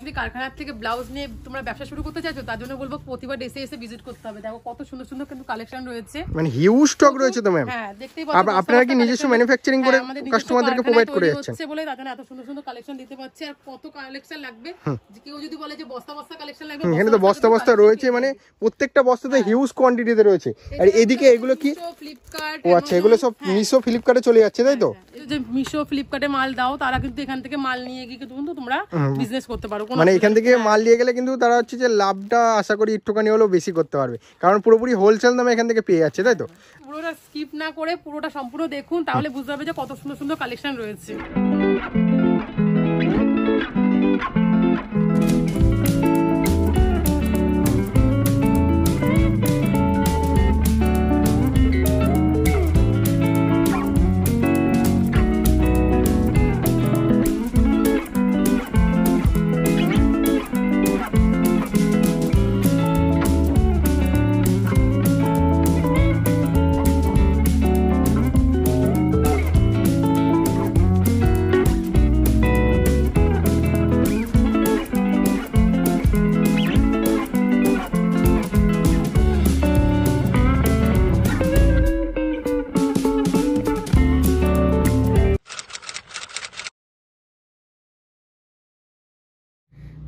যদি কারখানার থেকে ব্লাউজ নিয়ে তোমরা ব্যবসা শুরু করতে চাইছো তার জন্য বলবো প্রতিবার এসে ভিজিট করতে হবে। দেখো কত সুন্দর সুন্দর কিন্তু কালেকশন রয়েছে, মানে হিউজ স্টক রয়েছে তো ম্যাম। হ্যাঁ দেখতেই পাচ্ছ আপনারা কি নিজস্ব ম্যানুফ্যাকচারিং করে কাস্টমারদেরকে প্রোভাইড করে যাচ্ছেন বলে তার জন্য এত সুন্দর সুন্দর কালেকশন দিতে পারছে। আর কত কালেকশন লাগবে, যে কেউ যদি বলে যে বস্তা বস্তা কালেকশন লাগবে, এখানে তো বস্তা বস্তা রয়েছে, মানে প্রত্যেকটা বস্তাতে হিউজ কোয়ান্টিটিতে রয়েছে। আর এদিকে এগুলো কি ফ্লিপকার্ট, ও আচ্ছা এগুলো সব মিশো ফ্লিপকার্টে চলে যাচ্ছে তাই তো? যে মিশো ফ্লিপকার্টে মাল দাও তারা কিন্তু এখান থেকে মাল নিয়ে গিয়ে কিন্তু তোমরা বিজনেস করতে পারো। মানে এখান থেকে মাল নিয়ে গেলে কিন্তু তারা হচ্ছে যে লাভটা আশা করি একটুখানি হলেও বেশি করতে পারবে, কারণ পুরোপুরি হোলসেল দামে এখান থেকে পেয়ে যাচ্ছে তাই তো? পুরোটা স্কিপ না করে পুরোটা সম্পূর্ণ দেখুন, তাহলে বুঝতে পারবে যে কত সুন্দর সুন্দর কালেকশন রয়েছে।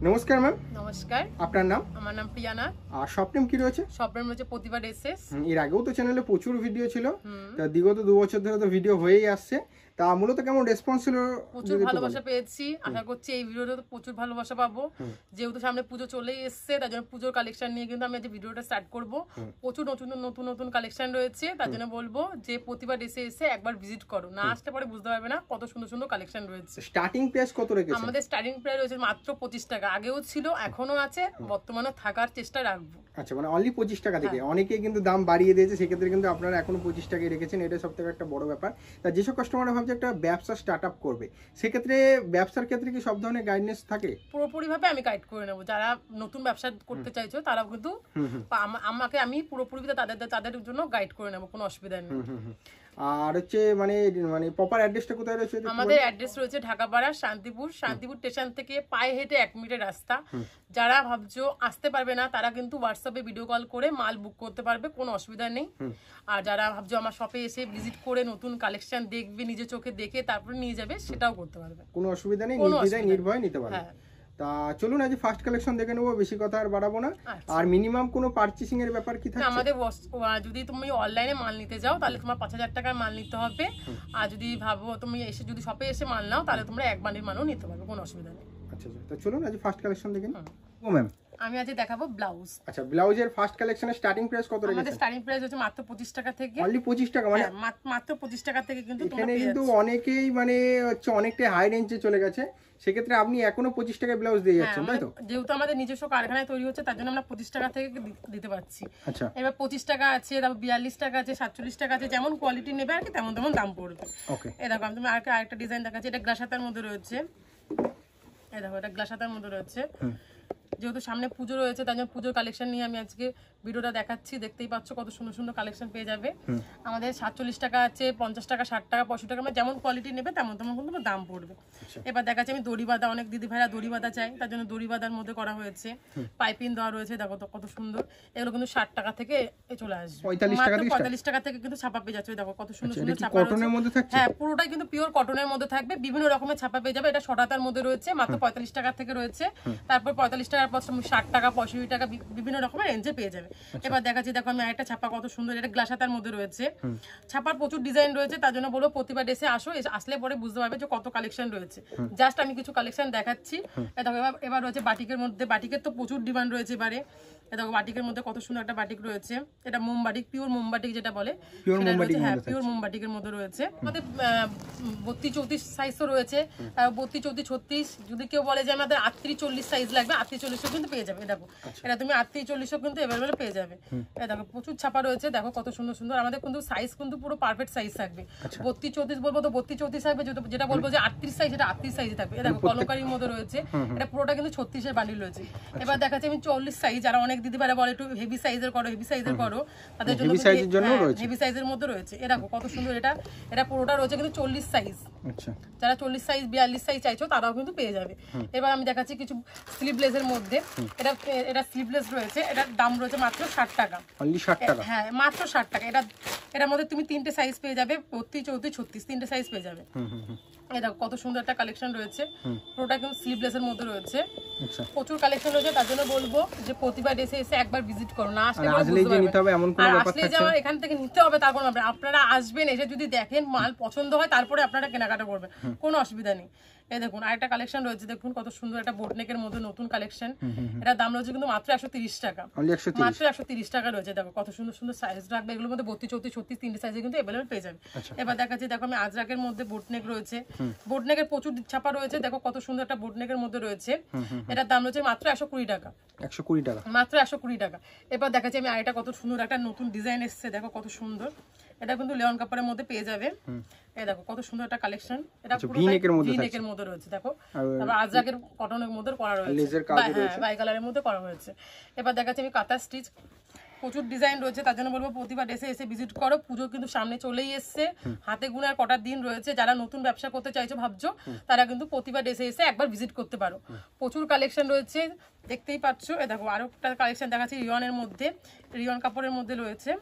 নমস্কার ম্যাম। নমস্কার, আপনার নাম? আমার নাম প্রিয়ানা। আর শপ নেম কি রয়েছে? শপ নেম রয়েছে প্রতিভা ড্রেসেস। এর আগেও তো চ্যানেলে প্রচুর ভিডিও ছিল, তা বিগত 2 বছর ধরে তো ভিডিও হয়েই আসছে, তা মূলত কেমন রেসপন্স ছিল? প্রচুর ভালোবাসা পেয়েছি, আশা করছি এই ভিডিওতে তো প্রচুর ভালোবাসা পাবো। যেহেতু সামনে পুজো চলেই এসছে, তার জন্য পুজোর কালেকশন নিয়ে কিন্তু আমি আজ ভিডিওটা স্টার্ট করব। প্রচুর নতুন নতুন নতুন কালেকশন রয়েছে, তার জন্য বলবো যে প্রতিভা ড্রেসে এসে একবার ভিজিট করো, না আসতে পারে বুঝতে পারবে না কত সুন্দর সুন্দর কালেকশন রয়েছে। স্টার্টিং প্রাইস কত রেখেছেন? আমাদের স্টার্টিং প্রাইস রয়েছে মাত্র 25 টাকা, আগেও ছিল এখনো আছে, বর্তমানে থাকার চেষ্টা রাখবো। আচ্ছা, মানে অনলি 25 টাকা থেকে। অনেকেই কিন্তু দাম বাড়িয়ে দিয়েছে, সেক্ষেত্রে কিন্তু আপনারা এখনো 25 টাকায় রেখেছেন, এটা সবথেকে একটা বড় ব্যাপার। তা যেসব কাস্টমাররা ভাবছে একটা ব্যবসা স্টার্ট আপ করবে, সেক্ষেত্রে ব্যবসার ক্ষেত্রে কি সব ধরনের গাইডেন্স থাকে? পুরোপুরি ভাবে আমি গাইড করে নেবো, যারা নতুন ব্যবসা করতে চাইছো তারা কিন্তু আমি পুরোপুরি তাদের জন্য গাইড করে নেবো, কোনো অসুবিধা নেই। আর হচ্ছে মানে প্রপার অ্যাড্রেসটা কোথায় রয়েছে? আমাদের অ্যাড্রেস রয়েছে ঢাকাপাড়া শান্তিপুর স্টেশন থেকে পায়ে হেঁটে 1 মিনিটের রাস্তা। যারা ভাবছো আসতে পারবে না তারা কিন্তু হোয়াটসঅ্যাপে ভিডিও কল করে মাল বুক করতে পারবে, কোনো অসুবিধা নেই। আর যারা ভাবছো আমার শপে এসে ভিজিট করে নতুন কালেকশন দেখবে, নিজে চোখে দেখে তারপরে নিয়ে যাবে, সেটাও করতে পারবে, কোনো অসুবিধা নেই, নির্ভয়ে নিতে পারবে। তা চলুন আজ ফার্স্ট কালেকশন দেখে নেবো, বেশি কথা আর বাড়াবো না। আর মিনিমাম কোনো পারচেসিং এর ব্যাপার কি থাকে? আমাদের যদি তুমি অনলাইনে মাল নিতে যাও তাহলে তোমার 5000 টাকার মাল নিতে হবে, আর যদি ভাবো তুমি এসে যদি শপে এসে মাল নাও তাহলে তোমরা 1 বান্ডিল মালও নিতে পারবে, কোনো অসুবিধা নেই। আচ্ছা, তো চলুন আজ ফার্স্ট কালেকশন দেখে নিই। ও ম্যাম, আমি আজ দেখাবো ব্লাউজ। আচ্ছা, ব্লাউজের ফার্স্ট কালেকশনের স্টার্টিং প্রাইস কত রেখেছেন? আমাদের স্টার্টিং প্রাইস হচ্ছে মাত্র 25 টাকা থেকে। অনলি 25 টাকা? মানে মাত্র 25 টাকা থেকে কিন্তু তোমরা এখানে কিন্তু অনেকেই মানে হচ্ছে অনেকটাই হাই রেঞ্জে চলে গেছে, সেক্ষেত্রে আপনি এখনো 25 টাকায় ব্লাউজ দিয়ে যাচ্ছেন তাই তো? যেহেতু আমাদের নিজস্ব কারখানায় তৈরি হচ্ছে তার জন্য আমরা 25 টাকা থেকে দিতে পারছি। আচ্ছা, এবার 25 টাকা আছে, তারপর 42 টাকা আছে, 47 টাকা আছে, যেমন কোয়ালিটি নেবে আর কি তেমন তেমন দাম পড়বে। ওকে, এই দেখো আমি আরেকটা ডিজাইন দেখাচ্ছি, এটা গ্লাস হাতার মধ্যে রয়েছে। এই দেখো এটা গ্লাস হাতার মধ্যে রয়েছে। যেহেতু সামনে পুজো রয়েছে তার জন্য পুজোর কালেকশন নিয়ে আমি আজকে ভিডিওটা দেখাচ্ছি, দেখতেই পাচ্ছ কত সুন্দর সুন্দর কালেকশন পেয়ে যাবে। আমাদের 47 টাকা আছে, 50 টাকা, 60 টাকা, 65 টাকা, মানে যেমন কোয়ালিটি নেবে তেমন তেমন কিন্তু দাম পড়বে। এবার দেখাচ্ছি আমি দড়ি বাঁধা, অনেক দিদি ভাইরা দড়ি বাঁধা চাই, তার জন্য দড়ি বাঁধার মধ্যে করা হয়েছে, পাইপিং দেওয়া রয়েছে, দেখো তো কত সুন্দর। এগুলো কিন্তু 60 টাকা থেকে চলে আসবে, 45 টাকা থেকে কিন্তু ছাপা পেয়ে যাচ্ছে। দেখো কত সুন্দর সুন্দর ছাপা কটনের মধ্যে থাকছে। হ্যাঁ, পুরোটাই কিন্তু পিওর কটনের মধ্যে থাকবে, বিভিন্ন রকমের ছাপা পেয়ে যাবে। এটা শর্ট হাতার মধ্যে রয়েছে, মাত্র 45 টাকা থেকে রয়েছে, তারপর 45 টাকার পর 60 টাকা, 65 টাকা, বিভিন্ন রকমের রেঞ্জে পেয়ে যাবে। এবার দেখাচ্ছি, দেখো আমি আরেকটা ছাপা কত সুন্দর, এটা গ্লাস হাতার মধ্যে রয়েছে, ছাপার প্রচুর ডিজাইন রয়েছে, তার জন্য বলো প্রতিভা ড্রেসে আসলে পরে বুঝতে পারবে যে কত কালেকশন রয়েছে। জাস্ট আমি কিছু কালেকশন দেখাচ্ছি। দেখো এবার রয়েছে বাটিকের মধ্যে, বাটিকের তো প্রচুর ডিমান্ড রয়েছে এবারে। দেখো বাটিকের মধ্যে কত সুন্দর একটা বাটিক রয়েছে, এটা মোমবাটিক, পিওর মোমবাটিক যেটা বলে, হ্যাঁ পিওর মোমবাটিকের মধ্যে রয়েছে। আমাদের 32-34 সাইজও রয়েছে, 32-34-36, যদি কেউ বলে যে আমাদের 38-40 সাইজ লাগবে, 38-40 40 কিন্তু পেয়ে যাবে। দেখো এটা তুমি 38-40 কিন্তু अवेलेबल পেয়ে যাবে। এই দেখো প্রচুর ছাপা রয়েছে, দেখো কত সুন্দর সুন্দর। আমাদের কিন্তু সাইজ কিন্তু পুরো পারফেক্ট সাইজ থাকবে। 32-34 বলবো তো 32-34 থাকবে, যেটা বলবো যে 38 সাইজ এটা 38 সাইজে থাকবে। এই দেখো কলমকারীর মধ্যে রয়েছে, এটা পুরোটা কিন্তু 36 এর বান্ডিল রয়েছে। এবার দেখাচ্ছি আমি 40 সাইজ, যারা অনেক দিদি ভাইরা বলে একটু হেভি সাইজের করো, হেভি সাইজের করো, তাদের জন্য হেভি সাইজের মধ্যে রয়েছে। এই দেখো কত সুন্দর, এটা পুরোটা রয়েছে কিন্তু 40 সাইজ। আচ্ছা, যারা 40 সাইজ 42 সাইজ চাইছো তারাও কিন্তু পেয়ে যাবে। এবার আমি দেখাচ্ছি কিছু স্লিভলেসের মধ্যে। এটা স্লিভলেস রয়েছে, এটার দাম রয়েছে মাত্র 60 টাকা। অনলি 60 টাকা? হ্যাঁ, মাত্র 60 টাকা। এটার মধ্যে তুমি 3টে সাইজ পেয়ে যাবে, 32, 34, 36, 3টে সাইজ পেয়ে যাবে। এই দেখো কত সুন্দর একটা কালেকশন রয়েছে, পুরোটা কিন্তু স্লিভলেসের মধ্যে রয়েছে। আচ্ছা, প্রচুর কালেকশন রয়েছে, তার জন্য বলবো যে প্রতিভা ড্রেসে এসে একবার ভিজিট করো, না আসলে নিতে হবে এমন কোনো ব্যাপার থাকছে না। আমার এখান থেকে নিতে হবে তার কোনো ব্যাপার, আপনারা আসবেন, এসে যদি দেখেন মাল পছন্দ হয় তারপরে আপনারা কেনাকাটা করবেন, কোনো অসুবিধা নেই। এই দেখুন আরেকটা কালেকশন রয়েছে, দেখুন কত সুন্দর একটা বোটনেকের মধ্যে নতুন কালেকশন। এটার দাম রয়েছে কিন্তু মাত্র 130 টাকা, মাত্র 130 টাকা রয়েছে। দেখো কত সুন্দর সুন্দর সাইজ রাখবে, এগুলোর মধ্যে 32, 34, 36 3টে সাইজে কিন্তু अवेलेबल পেয়ে যাবে। এবার দেখাচ্ছি, দেখো আমি আজরাকের মধ্যে বোটনেক রয়েছে, বোটনেকের প্রচুর ছাপা রয়েছে। দেখো কত সুন্দর একটা বোটনেকের মধ্যে রয়েছে, এটার দাম রয়েছে মাত্র 120 টাকা, 120 টাকা, মাত্র 120 টাকা। এবার দেখাচ্ছি আমি আরেকটা কত সুন্দর একটা নতুন ডিজাইন এসেছে, দেখো কত সুন্দর। এটা কিন্তু লিওন কাপড়ের মধ্যে পেয়ে যাবে। এই দেখো কত সুন্দর একটা কালেকশন, এটা পুরো ভি-নেকের মধ্যে রয়েছে। দেখো তারপর আজরাকের কটনের মধ্যে করা রয়েছে, বাই কালারের মধ্যে করা হয়েছে। এবার দেখাচ্ছি আমি কাঁথা স্টিচ, প্রচুর ডিজাইন রয়েছে, তার জন্য বলবো প্রতিবার এসে ভিজিট করো। পুজো কিন্তু সামনে চলেই এসছে, হাতে গোনার কটার দিন রয়েছে। যারা নতুন ব্যবসা করতে চাইছো ভাবছো, তারা কিন্তু প্রতিবার এসে একবার ভিজিট করতে পারো। প্রচুর কালেকশন রয়েছে, দেখতেই পাচ্ছ। এ দেখো আরো একটা কালেকশন দেখাচ্ছি রিয়নের মধ্যে, রিয়ন কাপড়ের মধ্যে রয়েছে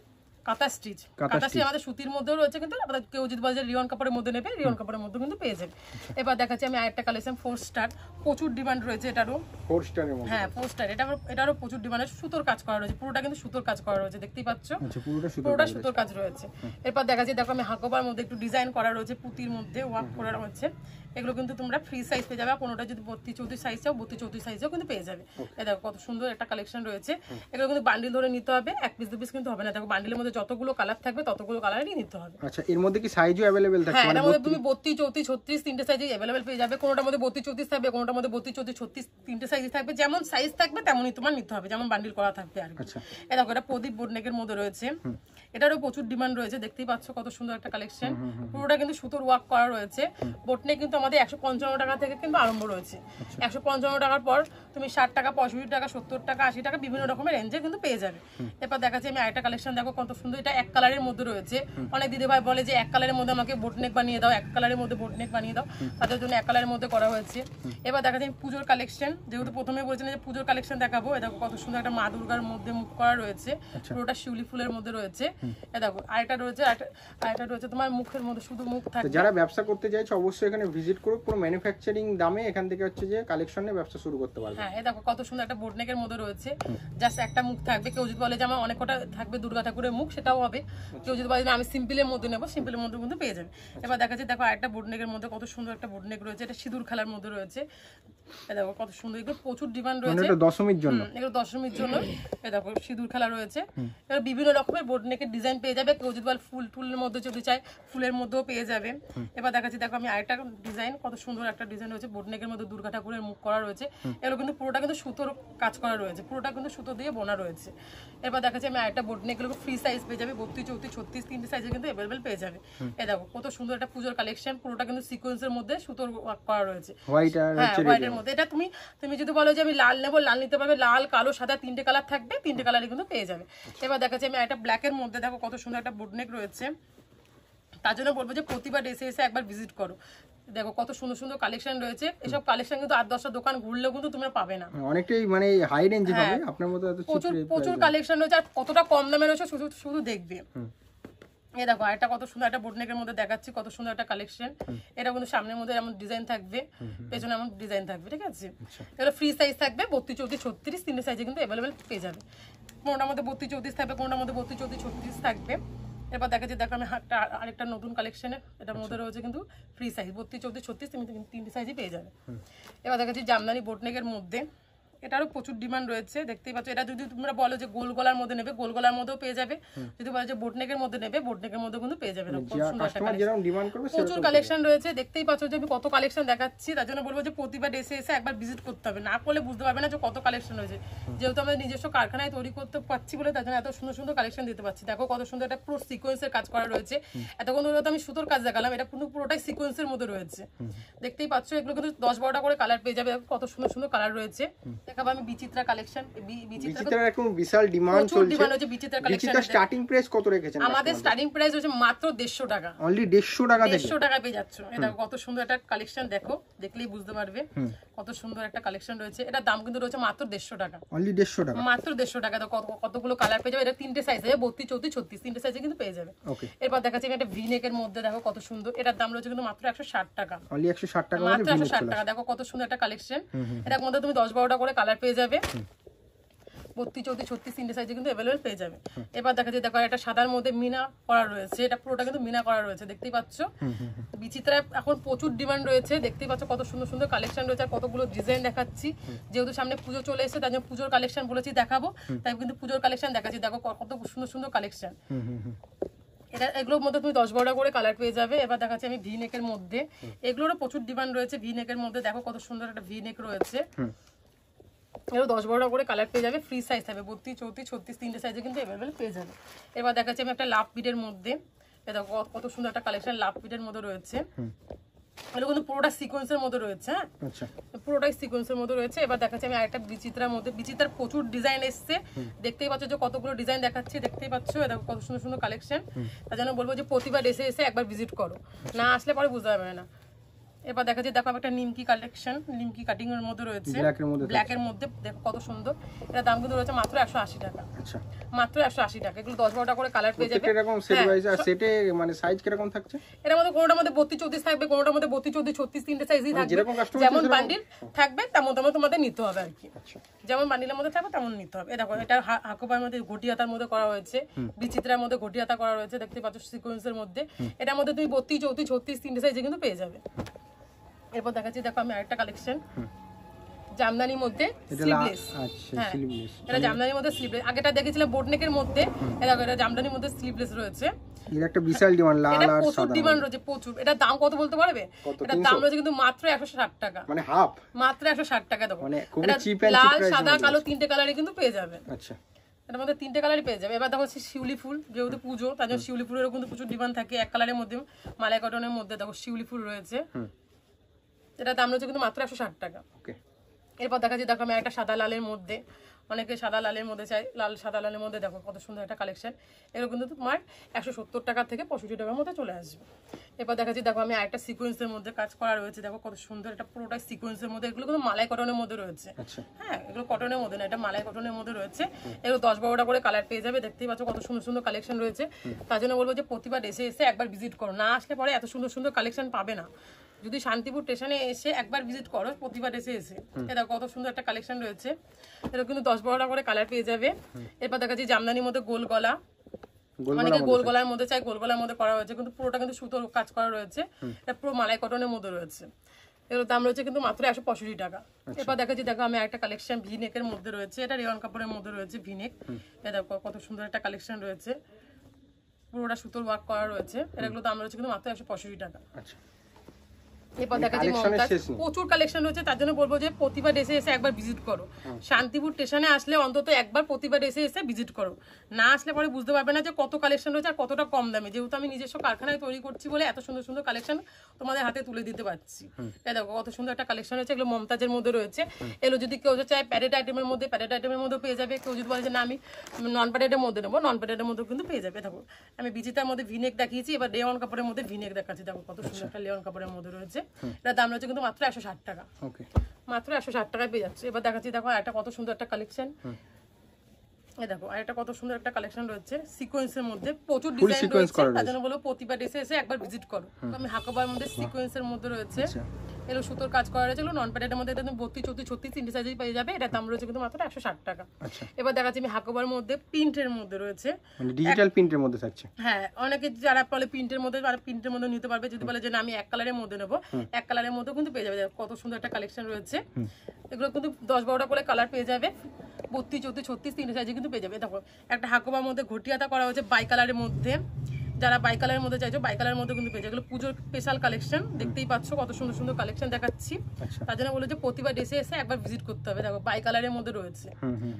কাঁথা স্টিচ। কাঁথা স্টিচ আমাদের সুতির মধ্যেও রয়েছে, কিন্তু আপনাদের কেউ যদি বলে যে রিয়ন কাপড়ের মধ্যে নেবে, রিয়ন কাপড়ের মধ্যে কিন্তু পেয়ে যাবে। এবার দেখাচ্ছি আমি আরেকটা কালেকশন 4 স্টার, প্রচুর ডিমান্ড রয়েছে এটারও। 4 স্টারের মধ্যে, হ্যাঁ 4 স্টার, এটারও প্রচুর ডিমান্ড আছে। সুতোর কাজ করা রয়েছে, পুরোটা কিন্তু সুতোর কাজ করা রয়েছে, দেখতেই পাচ্ছ পুরোটা সুতোর কাজ রয়েছে। এরপর দেখাচ্ছি, দেখো আমি হাকোবার মধ্যে একটু ডিজাইন করা রয়েছে, পুঁতির মধ্যে ওয়ার্ক করা রয়েছে। এগুলো কিন্তু তোমরা ফ্রি সাইজ পেয়ে যাবে, কোনোটা যদি 32-34 সাইজ চাও 32-34 সাইজও কিন্তু পেয়ে যাবে। এই দেখো কত সুন্দর একটা কালেকশন রয়েছে। এগুলো কিন্তু বান্ডিল ধরে নিতে হবে, 1 পিস 2 পিস কিন্তু হবে না। দেখো বান্ডিলের মধ্যে যতগুলো কালার থাকবে ততগুলো কালারই নিতে হবে। আচ্ছা, এর মধ্যে কি সাইজও अवेलेबल থাকে? হ্যাঁ, এর মধ্যে তুমি 32, 34, 36 তিনটে সাইজই अवेलेबल পেয়ে যাবে। কোনোটার মধ্যে 32, 34 থাকবে, কোনোটার মধ্যে 32, 34, 36 তিনটে সাইজই থাকবে। যেমন সাইজ থাকবে তেমনই তোমার নিতে হবে, যেমন বান্ডিল করা থাকবে আর কি। এই দেখো এটা প্রদীপ বোটনেকের মধ্যে রয়েছে, এটারও প্রচুর ডিমান্ড রয়েছে, দেখতেই পাচ্ছ কত সুন্দর একটা কালেকশন। পুরোটা কিন্তু সুতোর ওয়ার্ক করা রয়েছে। বোটনেক কিন্তু আমাদের 155 টাকা থেকে কিন্তু আরম্ভ রয়েছে। 155 টাকার পর তুমি 60 টাকা, 65 টাকা, 70 টাকা, 80 টাকা বিভিন্ন রকমের রেঞ্জে কিন্তু পেয়ে যাবে। এরপর দেখাচ্ছি আমি আরেকটা কালেকশন, দেখো কত সুন্দর। এটা এক কালারের মধ্যে রয়েছে। অনেক দিদি ভাই বলে যে এক কালারের মধ্যে আমাকে বোটনেক বানিয়ে দাও, এক কালারের মধ্যে বোটনেক বানিয়ে দাও, তাদের জন্য এক কালারের মধ্যে করা হয়েছে। এবার দেখাচ্ছি পুজোর কালেকশন, যেহেতু প্রথমে বলেছিলেন যে পুজোর কালেকশন দেখাবো। এই দেখো কত সুন্দর একটা মা দুর্গার মধ্যে মুখ করা রয়েছে, পুরোটা শিউলি ফুলের মধ্যে রয়েছে। এই দেখো আরেকটা রয়েছে তোমার মুখের মধ্যে শুধু মুখ থাকে। যারা ব্যবসা করতে চাইছে অবশ্যই এখানে ভিজিট করো, পুরো ম্যানুফ্যাকচারিং দামে এখান থেকে হচ্ছে যে কালেকশনে ব্যবসা শুরু করতে পারবে। হ্যাঁ, এই দেখো কত সুন্দর একটা বোটনেকের মধ্যে রয়েছে, জাস্ট একটা মুখ থাকবে। কেউ যদি বলে যে আমার অনেক কটা থাকবে দুর্গা ঠাকুরের মুখ, সেটাও হবে। কেউ যদি বলে আমি সিম্পলের মধ্যে নেবো, সিম্পলের মধ্যে কিন্তু পেয়ে যাবে। এবার দেখাচ্ছি, দেখো আরেকটা বোটনেকের মধ্যে কত সুন্দর একটা বোটনেক রয়েছে, এটা সিঁদুর খেলার মধ্যে রয়েছে। দেখো কত সুন্দর, এগুলো প্রচুর ডিমান্ড রয়েছে, এটা দশমীর জন্য, এগুলো দশমীর জন্য। এই দেখো সিঁদুর খেলা রয়েছে, এগুলো বিভিন্ন রকমের বোটনেকের ডিজাইন পেয়ে যাবে। কেউ যদি বলে ফুলের মধ্যে যদি চাই, ফুলের মধ্যেও পেয়ে যাবে। এবার দেখাচ্ছি, দেখো আমি আরেকটা ডিজাইন, কত সুন্দর একটা ডিজাইন রয়েছে, বোটনেকের মধ্যে দুর্গা ঠাকুরের মুখ করা রয়েছে। এগুলো কিন্তু পুরোটা কিন্তু সুতোর কাজ করা রয়েছে, পুরোটা কিন্তু সুতো দিয়ে বোনা রয়েছে। এবার দেখাচ্ছি আমি আরেকটা বোটনেক, এগুলো ফ্রি সাইজ পেয়ে যাবে, 32, 34, 36 তিনটে সাইজে কিন্তু अवेलेबल পেয়ে যাবে। এই দেখো কত সুন্দর একটা পুজোর কালেকশন, পুরোটা কিন্তু সিকোয়েন্সের মধ্যে সুতোর ওয়ার্ক করা রয়েছে, হোয়াইট আর হোয়াইটের মধ্যে। এটা তুমি যদি বলো যে আমি লাল নেবো, লাল নিতে পারবে, লাল, কালো, সাদা তিনটে কালার থাকবে, তিনটে কালারই কিন্তু পেয়ে যাবে। এবার দেখাচ্ছি আমি একটা ব্ল্যাকের মধ্যে, দেখো কত সুন্দর একটা বোটনেক রয়েছে। তার জন্য বলবো যে প্রতিবার এসে একবার ভিজিট করো। দেখো কত সুন্দর সুন্দর কালেকশন রয়েছে। এসব কালেকশন কিন্তু 8-10টা দোকান ঘুরলেও কিন্তু তোমরা পাবে না, অনেকটাই মানে হাই রেঞ্জে পাবে। আপনার মতো এত প্রচুর কালেকশন রয়েছে, আর কতটা কম দামে রয়েছে শুধু দেখবে। এই দেখো আরেকটা কত সুন্দর একটা বোটনেকের মধ্যে দেখাচ্ছি, কত সুন্দর একটা কালেকশন। এটা কিন্তু সামনের মধ্যে এমন ডিজাইন থাকবে, পেছনে এমন ডিজাইন থাকবে, ঠিক আছে। এগুলো ফ্রি সাইজ থাকবে, 32, 34, 36 তিনটে সাইজে কিন্তু अवेलेबल পেয়ে যাবে। কোনটার মধ্যে 32, 34 থাকবে, কোনটার মধ্যে 32, 34, 36 থাকবে। এরপর দেখাচ্ছি, দেখো আমি আরেকটা নতুন কালেকশনে, এটার মধ্যে রয়েছে কিন্তু ফ্রি সাইজ, 32, 34, 36 তিনটে সাইজই পেয়ে যাবে। এবার দেখাচ্ছি জামদানি বোটনেকের মধ্যে, এটারও প্রচুর ডিমান্ড রয়েছে, দেখতেই পাচ্ছ। এটা যদি তোমরা বলো যে গোল গলার মধ্যে নেবে, গোল গলার মধ্যেও পেয়ে যাবে। যদি বলো যে বোটনেকের মধ্যে নেবে, বোটনেকের মধ্যেও কিন্তু পেয়ে যাবে। প্রচুর কালেকশন রয়েছে, দেখতেই পাচ্ছ যে আমি কত কালেকশন দেখাচ্ছি। তার জন্য বলবো যে প্রতিবার এসে একবার ভিজিট করতে হবে, না করলে বুঝতে পারবে না যে কত কালেকশন রয়েছে। যেহেতু আমরা নিজস্ব কারখানায় তৈরি করতে পারছি বলে তার জন্য এত সুন্দর সুন্দর কালেকশন দিতে পারছি। দেখো কত সুন্দর একটা পুরো সিকোয়েন্সের কাজ করা রয়েছে। এতক্ষণ ধরে তো আমি সুতোর কাজ দেখালাম, এটা কিন্তু পুরোটাই সিকোয়েন্সের মধ্যে রয়েছে, দেখতেই পাচ্ছ। এগুলো কিন্তু 10-12টা করে কালার পেয়ে যাবে, কত সুন্দর সুন্দর কালার রয়েছে। দেখাবো আমি বিচিত্রা কালেকশন। বিচিত্রার এখন বিশাল ডিমান্ড চলছে। বিচিত্রা কালেকশন স্টার্টিং প্রাইস কত রেখেছেন? আমাদের স্টার্টিং প্রাইস হচ্ছে মাত্র 150 টাকা। অনলি 150 টাকা থেকে 150 টাকা পেয়ে যাচ্ছ। এটা কত সুন্দর একটা কালেকশন, দেখো দেখলেই বুঝতে পারবে কত সুন্দর একটা কালেকশন রয়েছে। এটার দাম কিন্তু রয়েছে মাত্র 150 টাকা। অনলি 150 টাকা, মাত্র 150 টাকা। কতগুলো কালার পেয়ে যাবে। এটা 3টে সাইজ আছে, 32, 34, 36 3টে সাইজে কিন্তু পেয়ে যাবে। ওকে, এরপর দেখাচ্ছি আমি একটা ভি নেকের মধ্যে, দেখো কত সুন্দর। এটার দাম রয়েছে কিন্তু মাত্র 160 টাকা। অনলি 160 টাকা, মাত্র 160 টাকা। দেখো কত সুন্দর একটা কালেকশন। এটার মধ্যে তুমি 10-12টা করে কালার পেয়ে যাবে। 32, 34, 36 3টে সাইজে কিন্তু अवेलेबल পেয়ে যাবে। এবার দেখা যায়, দেখো এটা সাদার মধ্যে মিনা করা রয়েছে, এটা পুরোটা কিন্তু মিনা করা রয়েছে, দেখতেই পাচ্ছ। বিচিত্রা এখন প্রচুর ডিমান্ড রয়েছে, দেখতেই পাচ্ছ কত সুন্দর সুন্দর কালেকশন রয়েছে। আর কতগুলো ডিজাইন দেখাচ্ছি, যেহেতু সামনে পুজো চলে এসেছে তার জন্য পুজোর কালেকশন বলেছি দেখাবো, তাই কিন্তু পুজোর কালেকশন দেখাচ্ছি। দেখো কত সুন্দর সুন্দর কালেকশন। এটা এগুলোর মধ্যে তুমি 10-12টা করে কালার পেয়ে যাবে। এবার দেখাচ্ছি আমি ভি নেকের মধ্যে, এগুলোরও প্রচুর ডিমান্ড রয়েছে। ভি নেকের মধ্যে দেখো কত সুন্দর একটা ভি নেক রয়েছে, এগুলো 10-12টা করে কালার পেয়ে যাবে। ফ্রি সাইজ হবে, 32, 34, 36 3টে সাইজে কিন্তু अवेलेबल পেয়ে যাবে। এবার দেখাচ্ছি আমি একটা লাভ বিটের মধ্যে, এটা কত সুন্দর একটা কালেকশন লাভ বিটের মধ্যে রয়েছে। এগুলো কিন্তু পুরোটা সিকোয়েন্সের মধ্যে রয়েছে। হ্যাঁ, আচ্ছা, পুরোটাই সিকোয়েন্সের মধ্যে রয়েছে। এবার দেখাচ্ছি আমি আরেকটা বিচিত্রার মধ্যে। বিচিত্রার প্রচুর ডিজাইন এসছে, দেখতেই পাচ্ছ যে কতগুলো ডিজাইন দেখাচ্ছি, দেখতেই পাচ্ছ। এটা কত সুন্দর সুন্দর কালেকশন। তার জন্য বলবো যে প্রতিবার এসে একবার ভিজিট করো, না আসলে পরে বুঝতে পারবে না। এবার দেখা যায়, দেখো একটা নিমকি কালেকশন, নিমকি কাটিং এর মধ্যে রয়েছে, ব্ল্যাকের মধ্যে, দেখো কত সুন্দর। এটা দাম কিন্তু রয়েছে মাত্র 180 টাকা। আচ্ছা, মাত্র 180 টাকা। এগুলো 10-12টা করে কালার পেয়ে যাবে। এরকম সেট ওয়াইজ আর সেটে মানে সাইজ কি রকম থাকছে? এর মধ্যে কোনটার মধ্যে 32, 34 থাকবে, কোনটার মধ্যে 32, 34, 36 তিনটে সাইজই থাকবে। যেমন বান্ডিল থাকবে তেমন তোমাদের নিতে হবে আর কি। আচ্ছা, যেমন বান্ডিলের মধ্যে থাকবে তেমন নিতে হবে। দেখো এটা হাকুবার মধ্যে ঘটি হাতার মধ্যে করা হয়েছে, বিচিত্রার মধ্যে ঘটি হাতা করা রয়েছে, দেখতে পাচ্ছ সিকোয়েন্সের মধ্যে। এটার মধ্যে তুমি 32, 34, 36 তিনটে সাইজে কিন্তু পেয়ে যাবে। এরপর দেখাচ্ছি, দেখো আমি আরেকটা কালেকশন জামদানির মধ্যে স্লিভলেস। হ্যাঁ, এটা জামদানির মধ্যে স্লিভলেস। আগেটা দেখেছিলাম বোটনেকের মধ্যে, এটা জামদানির মধ্যে স্লিভলেস রয়েছে। এর একটা বিশাল ডিমান্ড, লাল আর সাদা প্রচুর ডিমান্ড রয়েছে, প্রচুর। এটা দাম কত বলতে পারবে? এটা দাম রয়েছে কিন্তু মাত্র 160 টাকা, মানে হাফ, মাত্র 160 টাকা। দেখো মানে খুবই চিপ এন্ড লাল, সাদা, কালো তিনটে কালারই কিন্তু পেয়ে যাবে। আচ্ছা, এর মধ্যে তিনটে কালারই পেয়ে যাবে। এবার দেখো শিউলি ফুল, যেহেতু পুজো তার জন্য শিউলি ফুলেরও কিন্তু প্রচুর ডিমান্ড থাকে। এক কালারের মধ্যে মালাই কটনের মধ্যে দেখো শিউলি ফুল রয়েছে, এটা দাম রয়েছে কিন্তু মাত্র 160 টাকা। ওকে, এরপর দেখা যায়, দেখো আমি একটা সাদা লালের মধ্যে, অনেকে সাদা লালের মধ্যে চাই, লাল সাদা লালের মধ্যে দেখো কত সুন্দর একটা কালেকশন। এগুলো কিন্তু তোমার 170 টাকা থেকে 65 টাকার মধ্যে চলে আসবে। এরপর দেখাচ্ছি, দেখো আমি আরেকটা সিকোয়েন্সের মধ্যে কাজ করা রয়েছে, দেখো কত সুন্দর, এটা পুরোটাই সিকোয়েন্সের মধ্যে। এগুলো কিন্তু মালাই কটনের মধ্যে রয়েছে। হ্যাঁ, এগুলো কটনের মধ্যে না, এটা মালাই কটনের মধ্যে রয়েছে। এগুলো 10-12টা করে কালার পেয়ে যাবে, দেখতেই পাচ্ছ কত সুন্দর সুন্দর কালেকশন রয়েছে। তার জন্য বলবো যে প্রতিবার এসে একবার ভিজিট করো, না আসলে পরে এত সুন্দর সুন্দর কালেকশন পাবে না। যদি শান্তিপুর স্টেশনে এসে একবার ভিজিট করো, প্রতিবার এসে এটা কত সুন্দর একটা কালেকশন রয়েছে। এটা কিন্তু 10-12টা করে কালার পেয়ে যাবে। এরপর দেখা যায় জামদানির মধ্যে গোল গলা, অনেকে গোল গলার মধ্যে চাই, গোল গলার মধ্যে করা হয়েছে, কিন্তু পুরোটা কিন্তু সুতোর কাজ করা রয়েছে। এটা পুরো মালাই কটনের মধ্যে রয়েছে। এর দাম রয়েছে কিন্তু মাত্র 165 টাকা। এরপর দেখা যায়, দেখো আমি একটা কালেকশন ভি নেকের মধ্যে রয়েছে, এটা রেওয়ান কাপড়ের মধ্যে রয়েছে ভি নেক। এটা কত সুন্দর একটা কালেকশন রয়েছে, পুরোটা সুতোর ওয়ার্ক করা রয়েছে। এগুলো দাম রয়েছে কিন্তু মাত্র 165 টাকা। আচ্ছা, এরপর দেখা যায় প্রচুর কালেকশন রয়েছে। তার জন্য বলবো যে প্রতিবার এসে একবার ভিজিট করো। শান্তিপুর স্টেশনে আসলে অন্তত একবার প্রতিবার এসে ভিজিট করো, না আসলে পরে বুঝতে পারবে না যে কত কালেকশন রয়েছে আর কতটা কম দামে। যেহেতু আমি নিজস্ব কারখানায় তৈরি করছি বলে এত সুন্দর সুন্দর কালেকশন তোমাদের হাতে তুলে দিতে পারছি। দেখো কত সুন্দর একটা কালেকশন রয়েছে, এগুলো মমতাজের মধ্যে রয়েছে। এগুলো যদি কেউ চায় প্যারেড আইটেমের মধ্যে, প্যারেড আইটেমের মধ্যে পেয়ে যাবে। কেউ যদি বলে যে না আমি নন প্যারেডের মধ্যে নেবো, নন প্যারেডের মধ্যে কিন্তু পেয়ে যাবে। দেখো আমি বিচিতার মধ্যে ভিনেক দেখিয়েছি, এবার লেওয়ান কাপড়ের মধ্যে ভিনেক দেখাচ্ছি। দেখো কত সুন্দর একটা লেওয়ান কাপড়ের মধ্যে রয়েছে, এটা দাম রয়েছে কিন্তু মাত্র 160 টাকা। ওকে, মাত্র 160 টাকায় পেয়ে যাচ্ছে। এবার দেখাচ্ছি, দেখো একটা কত সুন্দর একটা কালেকশন। এই দেখো আরেকটা কত সুন্দর একটা কালেকশন রয়েছে সিকোয়েন্সের মধ্যে, প্রচুর ডিজাইন রয়েছে। তার জন্য বলবো প্রতিবার এসে একবার ভিজিট করো। আমি হাকাবার মধ্যে সিকোয়েন্সের মধ্যে রয়েছে, এগুলো সুতোর কাজ করা রয়েছে। এগুলো নন প্যাডের মধ্যে এটা 32, 34, 36 তিনটে সাইজে পেয়ে যাবে। এটা দাম রয়েছে কিন্তু মাত্র 160 টাকা। এবার দেখাচ্ছি আমি হাকাবার মধ্যে প্রিন্টের মধ্যে রয়েছে, মানে ডিজিটাল প্রিন্টের মধ্যে থাকছে। হ্যাঁ, অনেকে যারা বলে প্রিন্টের মধ্যে, তারা প্রিন্টের মধ্যে নিতে পারবে। যদি বলে যে না আমি এক কালারের মধ্যে নেবো, এক কালারের মধ্যে কিন্তু পেয়ে যাবে। কত সুন্দর একটা কালেকশন রয়েছে, এগুলো কিন্তু 10-12টা করে কালার পেয়ে যাবে, 32, 34, 36 তিনটে সাইজে কিন্তু পেয়ে যাবে। দেখো একটা হাকোবার মধ্যে ঘটিয়াতা করা হয়েছে বাই কালারের মধ্যে, যারা বাই কালারের মধ্যে চাইছো বাই কালারের মধ্যে কিন্তু পেয়ে যাবে। এগুলো পুজোর স্পেশাল কালেকশন, দেখতেই পাচ্ছ কত সুন্দর সুন্দর কালেকশন দেখাচ্ছি। তার জন্য বলে যে প্রতিবার এসে একবার ভিজিট করতে হবে। দেখো বাই কালারের মধ্যে রয়েছে,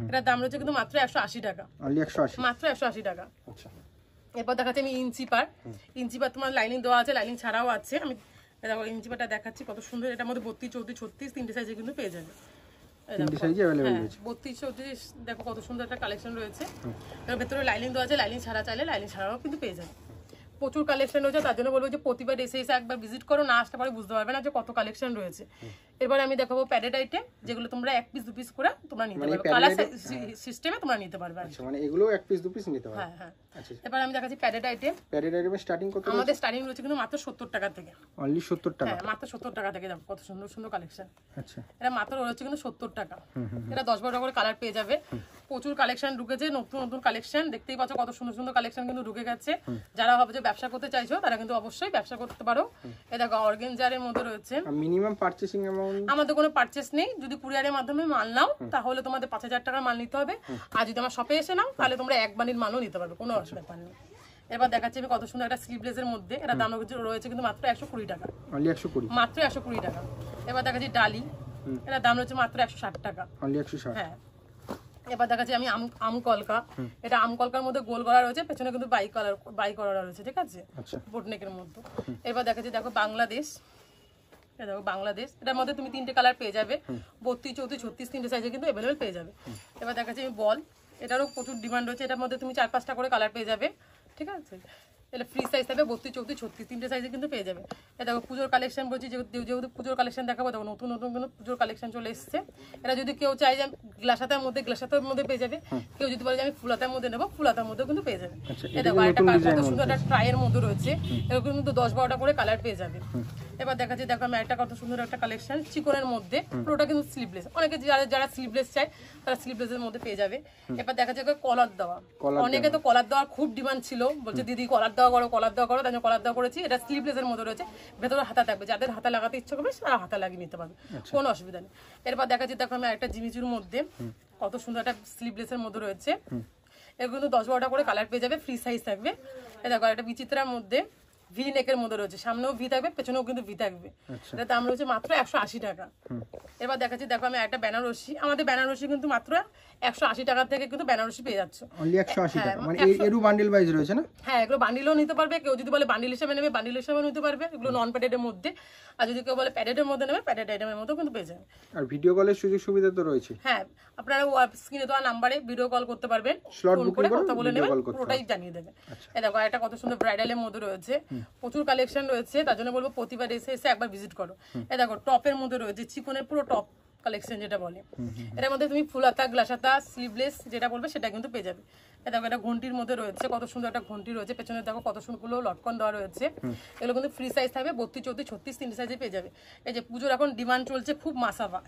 এটার দাম রয়েছে কিন্তু মাত্র 180 টাকা, মাত্র 180 টাকা। এরপর দেখাচ্ছি আমি ইঞ্চি পার তোমার লাইনিং দেওয়া আছে, লাইনিং ছাড়াও আছে। আমি দেখো ইঞ্চি পারটা দেখাচ্ছি কত সুন্দর, এটার মধ্যে 32, 34, 36 তিনটে সাইজে কিন্তু পেয়ে যাবে। 32, 34 দেখো কত সুন্দর একটা কালেকশন রয়েছে। এর ভেতরে লাইনিং দেওয়া আছে, লাইনিং ছাড়া চাইলে লাইনিং ছাড়াও কিন্তু পেয়ে যাবে। প্রচুর কালেকশন রয়েছে, তার জন্য বলবো যে প্রতিবার এসে একবার ভিজিট করো, না আসতে পারে বুঝতে পারবে না যে কত কালেকশন রয়েছে। এরপরে আমি দেখাবো প্যাডেড আইটেম, যেগুলো তোমরা 1 পিস 2 পিস করে তোমরা নিতে পারবে, কালার সিস্টেমে তোমরা নিতে পারবে। আচ্ছা, মানে এগুলো 1 পিস 2 পিস নিতে পারবে। হ্যাঁ হ্যাঁ। আচ্ছা, এবার আমি দেখাচ্ছি প্যাডেড আইটেম। প্যাডেড আইটেমের স্টার্টিং কত? আমাদের স্টার্টিং রয়েছে কিন্তু মাত্র 70 টাকা থেকে, অনলি 70 টাকা। হ্যাঁ মাত্র 70 টাকা থেকে। দেখো কত সুন্দর সুন্দর কালেকশন। আচ্ছা, এটা মাত্র রয়েছে কিন্তু 70 টাকা। এটা 10-12টা করে কালার পেয়ে যাবে। প্রচুর কালেকশন ঢুকেছে, নতুন নতুন কালেকশন দেখতেই পাচ্ছ, কত সুন্দর সুন্দর কালেকশন কিন্তু ঢুকে গেছে। যারা ভাবে যে ব্যবসা করতে চাইছো তারা কিন্তু অবশ্যই ব্যবসা করতে পারো। এই দেখো অর্গানজারের মধ্যে রয়েছে। মিনিমাম পারচেসিং অ্যামাউন্ট আমাদের কোনো পারচেস নেই, যদি কুরিয়ারের মাধ্যমে মাল নাও তাহলে তোমাদের 5000 টাকার মাল নিতে হবে, আর যদি আমার শপে এসে নাও তাহলে তোমরা 1 বান্ডিল মালও নিতে পারবে, কোনো ব্যাপার নেই। এবার দেখাচ্ছি আমি কত সুন্দর একটা স্লিভলেসের মধ্যে, এটা দাম রয়েছে কিন্তু মাত্র 120 টাকা, অনলি 120, মাত্র 120 টাকা। এবার দেখাচ্ছি ডালি, এটা দাম রয়েছে মাত্র 160 টাকা, অনলি 160। হ্যাঁ। এবার দেখাচ্ছি আমি আম কলকা, এটা আম কলকার মধ্যে গোল করা রয়েছে, পেছনে কিন্তু বাই করা রয়েছে, ঠিক আছে, বোটনেকের মধ্যে। এবার দেখাচ্ছি দেখো বাংলাদেশ, দেখো বাংলাদেশ, এটার মধ্যে তুমি 3টে কালার পেয়ে যাবে, 32, 34, 36 তিনটে সাইজে কিন্তু অ্যাভেলেবেল পেয়ে যাবে। এবার দেখাচ্ছি আমি বল, এটারও প্রচুর ডিমান্ড রয়েছে, এটার মধ্যে তুমি 4-5টা করে কালার পেয়ে যাবে, ঠিক আছে। এটা ফ্রি সাইজ থাকবে, 32, 34, 36 তিনটে সাইজে কিন্তু পেয়ে যাবে। এটা দেখো পুজোর কালেকশন বলছি, যেহেতু পুজোর কালেকশন দেখাবো, দেখো নতুন নতুন কিন্তু পুজোর কালেকশন চলে এসছে। এটা যদি কেউ চাই যে গ্লাসাতার মধ্যে পেয়ে যাবে, কেউ যদি বলে যে আমি ফুলাতার মধ্যে নেবো, ফুলাতার মধ্যেও কিন্তু পেয়ে যাবে। এটা দেখো একটা কত সুন্দর একটা ট্রাইয়ের মধ্যে রয়েছে, এরকম কিন্তু 10-12টা করে কালার পেয়ে যাবে। এবার দেখাচ্ছি দেখো আমি একটা কত সুন্দর একটা কালেকশন চিকনের মধ্যে, পুরোটা কিন্তু স্লিভলেস, অনেকে যারা স্লিভলেস চায় তারা স্লিভলেসের মধ্যে পেয়ে যাবে। এবার দেখা যাচ্ছে কলার দেওয়া, অনেকে তো কলার দেওয়ার খুব ডিমান্ড ছিল, বলছে দিদি কলার দেওয়া করো, কলার দেওয়া করো, তাই জন্য কলার দেওয়া করেছি। এটা স্লিভলেসের মধ্যে রয়েছে, ভেতরে হাতা থাকবে, যাদের হাতা লাগাতে ইচ্ছা করবে তারা হাতা লাগিয়ে নিতে পারবে, কোনো অসুবিধা নেই। এরপর দেখাচ্ছি দেখো আমি একটা জিমিচুর মধ্যে, কত সুন্দর একটা স্লিভলেসের মধ্যে রয়েছে, এগুলো কিন্তু 10-12টা করে কালার পেয়ে যাবে, ফ্রি সাইজ থাকবে। এই দেখো একটা বিচিত্রার মধ্যে ভি নেকের মধ্যে রয়েছে, সামনেও ভি থাকবে, পেছনেও কিন্তু ভি থাকবে, এটার দাম রয়েছে মাত্র 180 টাকা। এবার দেখাচ্ছি দেখো আমি একটা বেনারসি, আমাদের বেনারসি কিন্তু মাত্র 180 টাকা থেকে কিন্তু বেনারসি পেয়ে যাচ্ছে, অনলি 180 টাকা। মানে এরু বান্ডেল ওয়াইজ রয়েছে না? হ্যাঁ, এগুলো বান্ডিলও নিতে পারবে, কেউ যদি বলে বান্ডিল হিসেবে নেবে বান্ডিল হিসেবে নিতে পারবে, এগুলো নন প্যাডেডের মধ্যে। আর যদি কেউ বলে প্যাডেডের মধ্যে নেবে, প্যাডেড আইটেমের মধ্যেও কিন্তু পেয়ে যাবে। আর ভিডিও কলের সুযোগ সুবিধা তো রয়েছে। হ্যাঁ, আপনারা স্ক্রিনে দেওয়া নাম্বারে ভিডিও কল করতে পারবেন, ফোন করে কথা বলে নেবেন, পুরোটাই জানিয়ে দেবে। এই দেখো একটা কত সুন্দর ব্রাইডালের মধ্যে রয়েছে, প্রচুর কালেকশন রয়েছে, তার জন্য বলবো প্রতিবার এসে একবার ভিজিট করো। এই দেখো টপের মধ্যে রয়েছে চিকনের পুরো টপ কালেকশন যেটা বলে, এটার মধ্যে তুমি ফুল হাতা, গ্লাস হাতা, স্লিভলেস যেটা বলবে সেটা কিন্তু পেয়ে যাবে। দেখো এটা ঘন্টির মধ্যে রয়েছে, কত সুন্দর একটা ঘন্টি রয়েছে, পেছনে দেখো কত সুন্দর লটকন দেওয়া রয়েছে, এগুলো কিন্তু ফ্রি সাইজ থাকবে, 32, 34, 36 তিনটে সাইজে পেয়ে যাবে। এই যে পুজোর এখন ডিমান্ড চলছে খুব মাসাবা,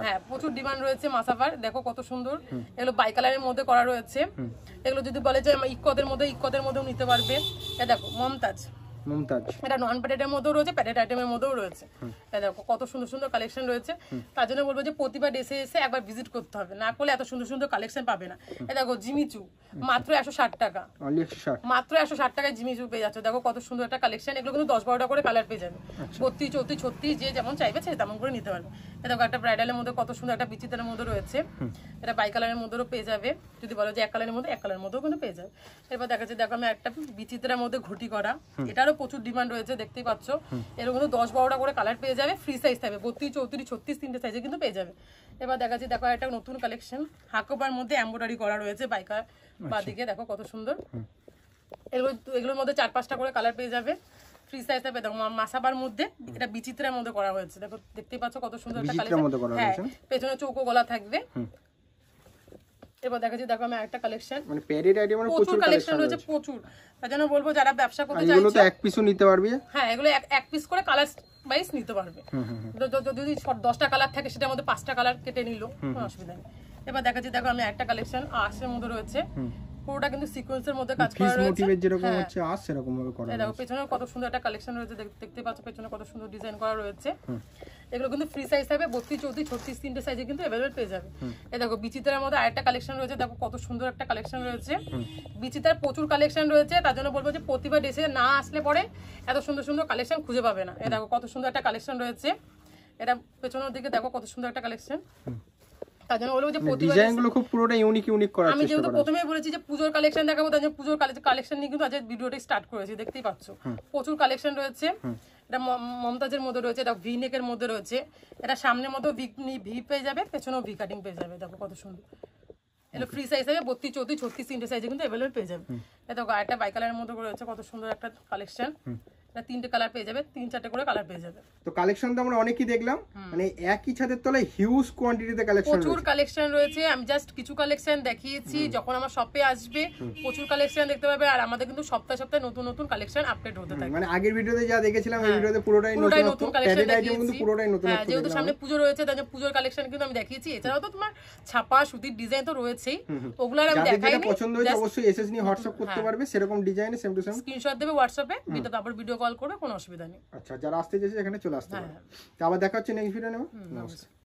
হ্যাঁ প্রচুর ডিমান্ড রয়েছে মাসাবার, দেখো কত সুন্দর, এগুলো বাই কালারের মধ্যে করা রয়েছে। এগুলো যদি বলে যে ইক্কতের মধ্যেও নিতে পারবে। এই দেখো মমতাজ, এটা নন প্যাডেডের মধ্যেও রয়েছে, প্যাডেড আইটেমের মধ্যেও রয়েছে। দেখো কত সুন্দর সুন্দর কালেকশন রয়েছে, তার জন্য বলবো যে প্রতিবার এসে একবার ভিজিট করতে হবে, না করলে এত সুন্দর সুন্দর কালেকশন পাবে না। এই দেখো জিমিচু মাত্র 160 টাকা, মাত্র 160 টাকায় জিমিচু পেয়ে যাচ্ছে। দেখো কত সুন্দর একটা কালেকশন, এগুলো কিন্তু 10-12টা করে কালার পেয়ে যাবে, 32, 34, 36 যে যেমন চাইবে সে তেমন করে নিতে পারবে। এই দেখো একটা ব্রাইডালের মধ্যে কত সুন্দর একটা বিচিত্রের মধ্যে রয়েছে, এটা বাই কালারের মধ্যেও পেয়ে যাবে, যদি বলো যে এক কালারের মধ্যেও কিন্তু পেয়ে যাবে। এরপর দেখা যাচ্ছে দেখো আমি একটা বিচিত্রের মধ্যে ঘটি করা, এটারও প্রচুর ডিমান্ড রয়েছে, দেখতেই পাচ্ছ, এর মধ্যে 10-12টা করে কালার পেয়ে যাবে, ফ্রি সাইজ থাকবে, 32, 34, 36 তিনটে সাইজে কিন্তু পেয়ে যাবে। এবার দেখাচ্ছি দেখো একটা নতুন কালেকশন, হাকোবার মধ্যে এমব্রয়ডারি করা রয়েছে বাইকার বাদিকে, দেখো কত সুন্দর, এগুলোর মধ্যে 4-5টা করে কালার পেয়ে যাবে, ফ্রি সাইজ থাকবে। দেখো মাসাবার মধ্যে এটা বিচিত্রের মধ্যে করা হয়েছে, দেখো দেখতেই পাচ্ছ কত সুন্দর একটা কালেকশন, হ্যাঁ পেছনে চৌকো গলা থাকবে। এবার দেখাচ্ছি দেখো আমি একটা কালেকশন, মানে প্যাডেড আইটেমের প্রচুর কালেকশন রয়েছে, প্রচুর। তার জন্য বলবো যারা ব্যবসা করতে চাইছো, এগুলো তো এক পিসও নিতে পারবে, হ্যাঁ এগুলো এক পিস করে কালার ওয়াইজ নিতে পারবে, যদি 10টা কালার থাকে সেটার মধ্যে 5টা কালার কেটে নিল, কোনো অসুবিধা নেই। এবার দেখাচ্ছি দেখো আমি একটা কালেকশন আর্টসের মধ্যে রয়েছে, পুরোটা কিন্তু সিকোয়েন্সের মধ্যে কাজ ফিস করা রয়েছে। মোটিভের যেরকম হ্যাঁ। হচ্ছে আস সেরকম ভাবে করা এই দেখো রয়েছে। পেছনে কত সুন্দর একটা কালেকশন রয়েছে, দেখতে পাচ্ছ পেছনে কত সুন্দর ডিজাইন করা রয়েছে। এগুলো কিন্তু ফ্রি সাইজ থাকবে, 32, 34, 36 তিনটে সাইজে কিন্তু अवेलेबल পেয়ে যাবে। এই দেখো বিচিত্রার মধ্যে আরেকটা কালেকশন রয়েছে, দেখো কত সুন্দর একটা কালেকশন রয়েছে। বিচিত্রার প্রচুর কালেকশন রয়েছে, তার জন্য বলবো যে প্রতিবার ডেসে না আসলে পরে এত সুন্দর সুন্দর কালেকশন খুঁজে পাবে না। এই দেখো কত সুন্দর একটা কালেকশন রয়েছে, এটা পেছনের দিকে দেখো কত সুন্দর একটা কালেকশন। তার জন্য বলবো যে প্রতিবার ডিজাইনগুলো খুব পুরোটা ইউনিক করার আমি চেষ্টা যেহেতু করা প্রথমেই বলেছি যে পুজোর কালেকশন দেখাবো, তার জন্য পুজোর কালেকশন নিয়ে কিন্তু আজকে ভিডিওটা স্টার্ট করেছি, দেখতেই পাচ্ছ প্রচুর কালেকশন রয়েছে। এটা মমতাজের মধ্যে রয়েছে, এটা ভি নেকের মধ্যে রয়েছে, এটা সামনের মধ্যে ভি পেয়ে যাবে, পেছনেও ভি কাটিং পেয়ে যাবে। দেখো কত সুন্দর, এটা ফ্রি সাইজ হবে, 32, 34, 36 তিনটে সাইজে কিন্তু अवेलेबल পেয়ে যাবে। এটা দেখো আরেকটা বাই কালারের মধ্যে রয়েছে, কত সুন্দর একটা কালেকশন। এটা তিনটে কালার পেয়ে যাবে, 3-4টে করে কালার পেয়ে যাবে। তো কালেকশন তো আমরা অনেকই দেখলাম, মানে একই ছাদের তলায় হিউজ কোয়ান্টিটিতে কালেকশন প্রচুর রয়েছে। কালেকশন রয়েছে, আমি জাস্ট কিছু কালেকশন দেখিয়েছি। যখন আমার শপে আসবে প্রচুর কালেকশন দেখতে পাবে, আর আমাদের কিন্তু সপ্তাহে সপ্তাহে নতুন নতুন কালেকশন আপডেট হতে থাকে। মানে আগের ভিডিওতে যা দেখেছিলাম এই ভিডিওতে পুরোটাই নতুন কালেকশন আইটেম, কিন্তু দেখিয়েছি। পুরোটাই নতুন। হ্যাঁ, যেহেতু সামনে পুজো রয়েছে তার জন্য পুজোর কালেকশন কিন্তু আমি দেখিয়েছি। এছাড়াও তো তোমার ছাপা সুতির ডিজাইন তো রয়েছেই, ওগুলো আর আমি যাদের যেটা দেখাইনি। পছন্দ হয়েছে অবশ্যই এসএস নিয়ে হোয়াটসঅ্যাপ করতে পারবে, সেরকম ডিজাইনে সেম টু সেম স্ক্রিনশট দেবে হোয়াটসঅ্যাপে, তারপর ভিডিও কল করবে, কোনো অসুবিধা নেই। আচ্ছা, যারা আসতে চাইছে এখানে চলে আসতে পারে। তো আবার দেখা হচ্ছে নেক্সট ভিডিও নেব। নমস্কার।